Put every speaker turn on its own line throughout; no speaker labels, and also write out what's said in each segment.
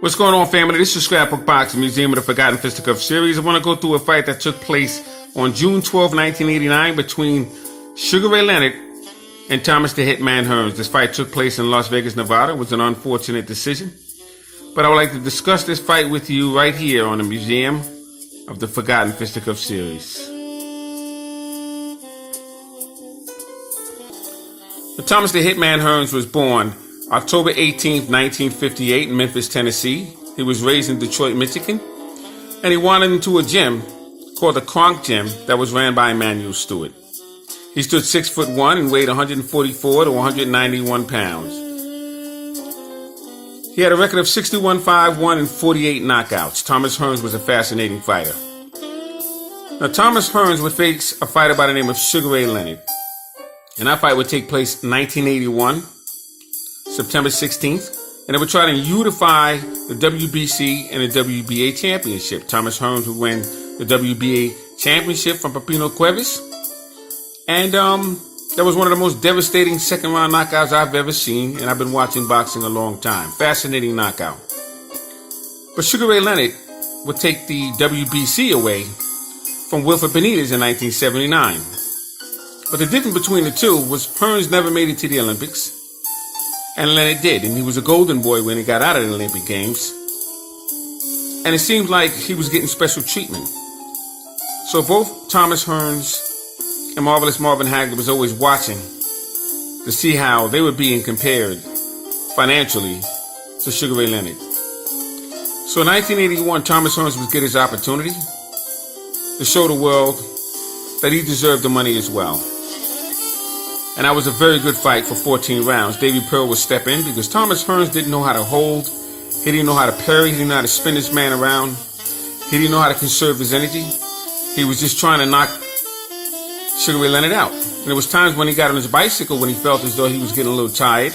What's going on, family? This is Scrapbook Boxing, Museum of the Forgotten Fisticuff series. I want to go through a fight that took place on June 12, 1989 between Sugar Ray Leonard and Thomas the Hitman Hearns. This fight took place in Las Vegas, Nevada. It was an unfortunate decision. But I would like to discuss this fight with you right here on the Museum of the Forgotten Fisticuff series. Thomas the Hitman Hearns was born October 18, 1958 in Memphis, Tennessee. He was raised in Detroit, Michigan, and he wandered into a gym called the Kronk Gym that was ran by Emanuel Stewart. He stood 6'1" and weighed 144 to 191 pounds. He had a record of 61-5-1 and 48 knockouts. Thomas Hearns was a fascinating fighter. Now, Thomas Hearns would face a fighter by the name of Sugar Ray Leonard, and that fight would take place in 1981. September 16th, and they would try to unify the WBC and the WBA championship. Thomas Hearns would win the WBA championship from Pepino Cuevas, and that was one of the most devastating second-round knockouts I've ever seen, and I've been watching boxing a long time. Fascinating knockout. But Sugar Ray Leonard would take the WBC away from Wilfred Benitez in 1979. But the difference between the two was Hearns never made it to the Olympics, and Leonard did, and he was a golden boy when he got out of the Olympic Games. And it seemed like he was getting special treatment. So both Thomas Hearns and Marvelous Marvin Hagler was always watching to see how they were being compared financially to Sugar Ray Leonard. So in 1981, Thomas Hearns would get his opportunity to show the world that he deserved the money as well. And that was a very good fight for 14 rounds. Davey Pearl would step in because Thomas Hearns didn't know how to hold. He didn't know how to parry. He didn't know how to spin his man around. He didn't know how to conserve his energy. He was just trying to knock Sugar Ray Leonard out. And there was times when he got on his bicycle when he felt as though he was getting a little tired.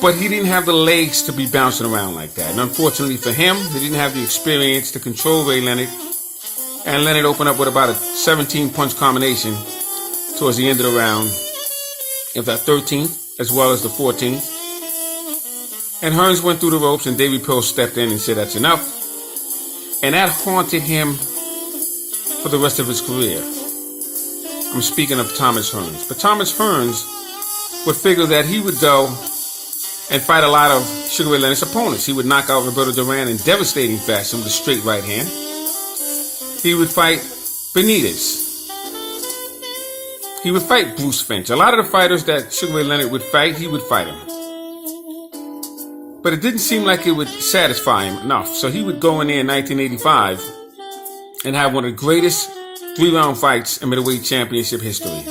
But he didn't have the legs to be bouncing around like that. And unfortunately for him, he didn't have the experience to control Ray Leonard. And Leonard opened up with about a 17-punch combination towards the end of the round, of that 13th, as well as the 14th. And Hearns went through the ropes, and Davey Pearl stepped in and said, "That's enough." And that haunted him for the rest of his career. I'm speaking of Thomas Hearns. But Thomas Hearns would figure that he would go and fight a lot of Sugar Ray Leonard's opponents. He would knock out Roberto Duran in devastating fashion with a straight right hand. He would fight Benitez. He would fight Bruce Finch. A lot of the fighters that Sugar Ray Leonard would fight, he would fight him. But it didn't seem like it would satisfy him enough. So he would go in there in 1985 and have one of the greatest 3-round fights in middleweight championship history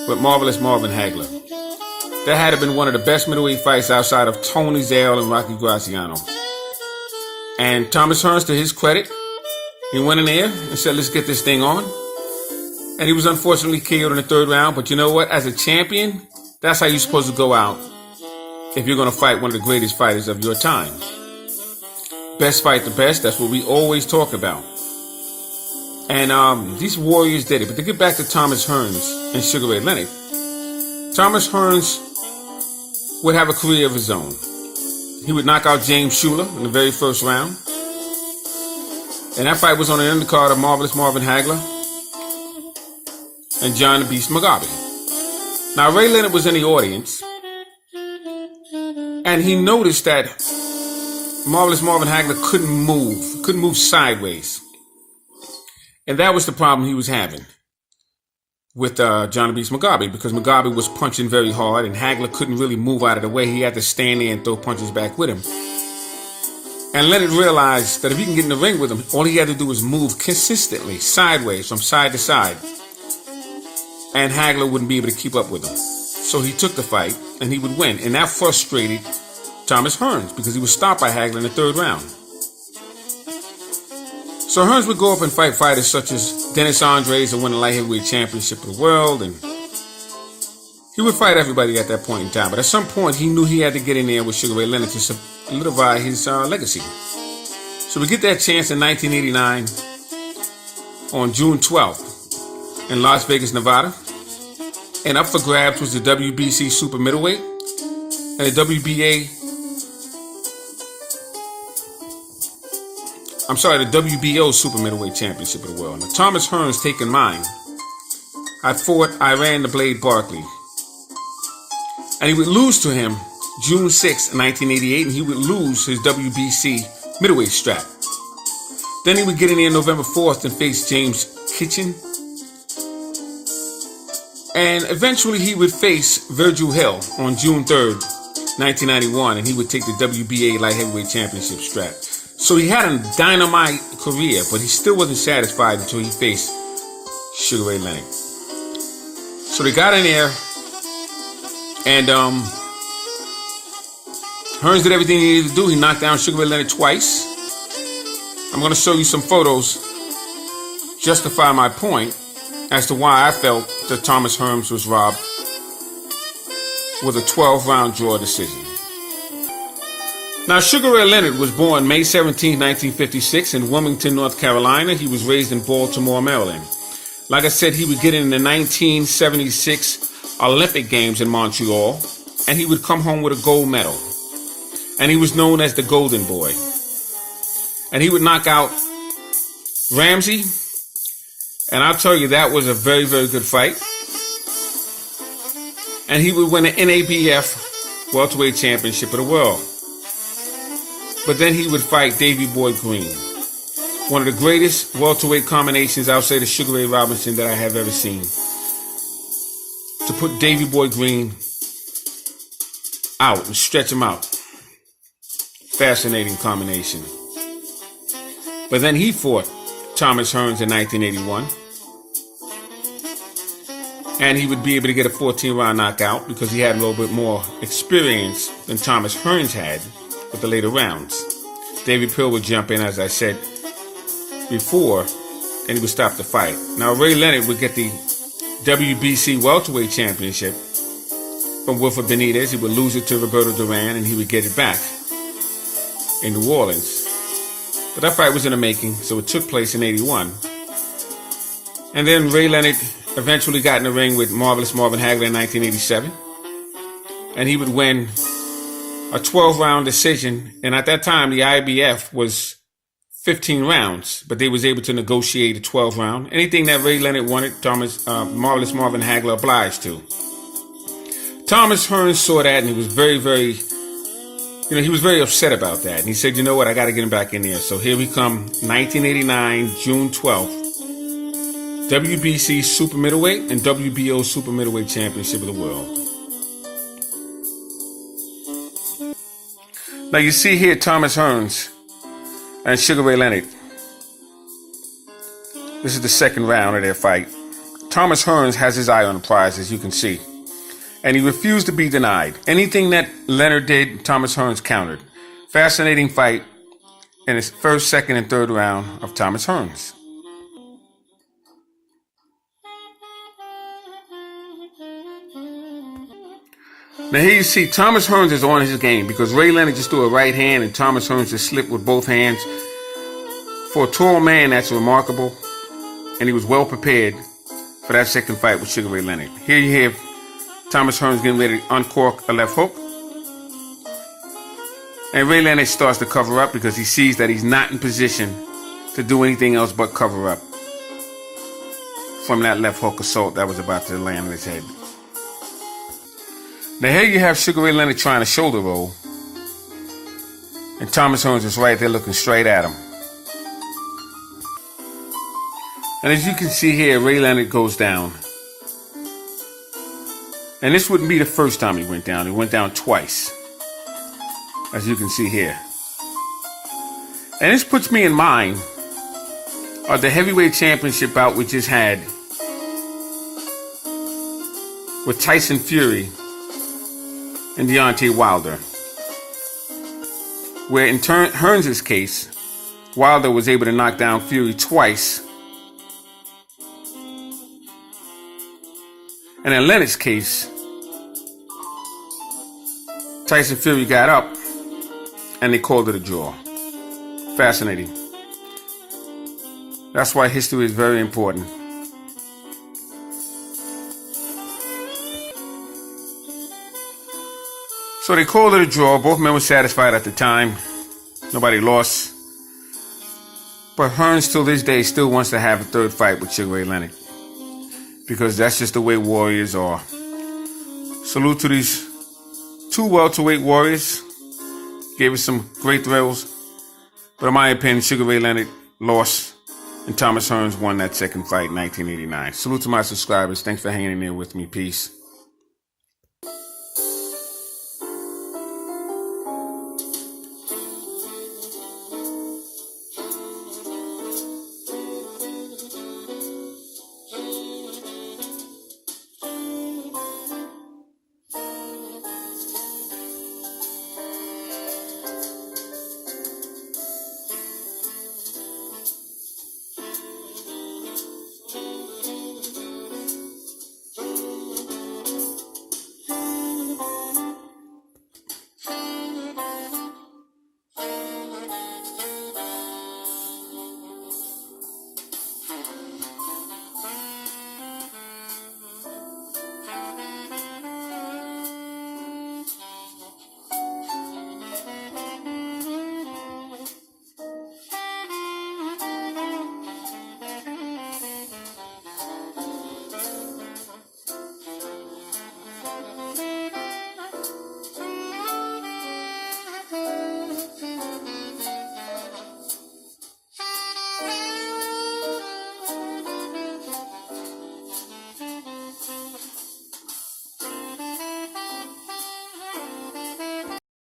with Marvelous Marvin Hagler. That had been one of the best middleweight fights outside of Tony Zale and Rocky Graziano. And Thomas Hearns, to his credit, he went in there and said, "Let's get this thing on." And he was unfortunately KO'd in the 3rd round. But you know what? As a champion, that's how you're supposed to go out if you're going to fight one of the greatest fighters of your time. Best fight the best. That's what we always talk about. And these warriors did it. But to get back to Thomas Hearns and Sugar Ray Leonard, Thomas Hearns would have a career of his own. He would knock out James Shuler in the very first round. And that fight was on the undercard of Marvelous Marvin Hagler and John the Beast Mugabe. Now, Ray Leonard was in the audience, and he noticed that Marvelous Marvin Hagler couldn't move sideways. And that was the problem he was having with John the Beast Mugabe, because Mugabe was punching very hard, and Hagler couldn't really move out of the way. He had to stand there and throw punches back with him. And Leonard realized that if he can get in the ring with him, all he had to do was move consistently, sideways, from side to side. And Hagler wouldn't be able to keep up with him. So he took the fight, and he would win. And that frustrated Thomas Hearns, because he was stopped by Hagler in the 3rd round. So Hearns would go up and fight fighters such as Dennis Andres, who won the light heavyweight championship of the world. And he would fight everybody at that point in time. But at some point, he knew he had to get in there with Sugar Ray Leonard to solidify his legacy. So we get that chance in 1989 on June 12th. In Las Vegas, Nevada. And up for grabs was the WBC Super Middleweight and the WBA WBO Super Middleweight Championship of the World. Now, Thomas Hearns taking mine. I fought Iran the Blade Barkley. And he would lose to him June 6, 1988, and he would lose his WBC middleweight strap. Then he would get in there November 4th and face James Kitchen. And eventually he would face Virgil Hill on June 3rd, 1991, and he would take the WBA Light Heavyweight Championship strap. So he had a dynamite career, but he still wasn't satisfied until he faced Sugar Ray Leonard. So they got in there, and Hearns did everything he needed to do. He knocked down Sugar Ray Leonard twice. I'm going to show you some photos, justify my point as to why I felt that Thomas Hearns was robbed with a 12-round draw decision. Now, Sugar Ray Leonard was born May 17, 1956 in Wilmington, North Carolina. He was raised in Baltimore, Maryland. Like I said, he would get in the 1976 Olympic Games in Montreal, and he would come home with a gold medal. And he was known as the Golden Boy. And he would knock out Ramsey, and I'll tell you, that was a very, very good fight. And he would win an NABF Welterweight Championship of the World. But then he would fight Davey Boy Green, one of the greatest welterweight combinations outside of Sugar Ray Robinson that I have ever seen. To put Davey Boy Green out and stretch him out. Fascinating combination. But then he fought Thomas Hearns in 1981. And he would be able to get a 14-round knockout because he had a little bit more experience than Thomas Hearns had with the later rounds. David Pill would jump in, as I said before, and he would stop the fight. Now, Ray Leonard would get the WBC Welterweight Championship from Wilfred Benitez. He would lose it to Roberto Duran, and he would get it back in New Orleans. But that fight was in the making, so it took place in 81. And then Ray Leonard eventually got in the ring with Marvelous Marvin Hagler in 1987. And he would win a 12-round decision. And at that time, the IBF was 15 rounds, but they was able to negotiate a 12-round. Anything that Ray Leonard wanted, Marvelous Marvin Hagler obliged to. Thomas Hearns saw that, and he was very, very, he was very upset about that. And he said, you know what, I got to get him back in there. So here we come, 1989, June 12th. WBC Super Middleweight and WBO Super Middleweight Championship of the World. Now you see here Thomas Hearns and Sugar Ray Leonard. This is the second round of their fight. Thomas Hearns has his eye on the prize, as you can see. And he refused to be denied. Anything that Leonard did, Thomas Hearns countered. Fascinating fight in his first, second, and third round of Thomas Hearns. Now here you see Thomas Hearns is on his game because Ray Leonard just threw a right hand and Thomas Hearns just slipped with both hands. For a tall man, that's remarkable. And he was well prepared for that second fight with Sugar Ray Leonard. Here you have Thomas Hearns getting ready to uncork a left hook. And Ray Leonard starts to cover up because he sees that he's not in position to do anything else but cover up from that left hook assault that was about to land on his head. Now here you have Sugar Ray Leonard trying to shoulder roll. And Thomas Hearns is right there looking straight at him. And as you can see here, Ray Leonard goes down. And this wouldn't be the first time he went down. He went down twice. As you can see here. And this puts me in mind of the heavyweight championship bout we just had with Tyson Fury and Deontay Wilder, where in Hearns' case, Wilder was able to knock down Fury twice, and in Leonard's case, Tyson Fury got up and they called it a draw. Fascinating. That's why history is very important. So they called it a draw. Both men were satisfied at the time. Nobody lost. But Hearns, till this day, still wants to have a third fight with Sugar Ray Leonard. Because that's just the way warriors are. Salute to these two welterweight warriors. Gave us some great thrills. But in my opinion, Sugar Ray Leonard lost and Thomas Hearns won that second fight in 1989. Salute to my subscribers. Thanks for hanging in there with me. Peace.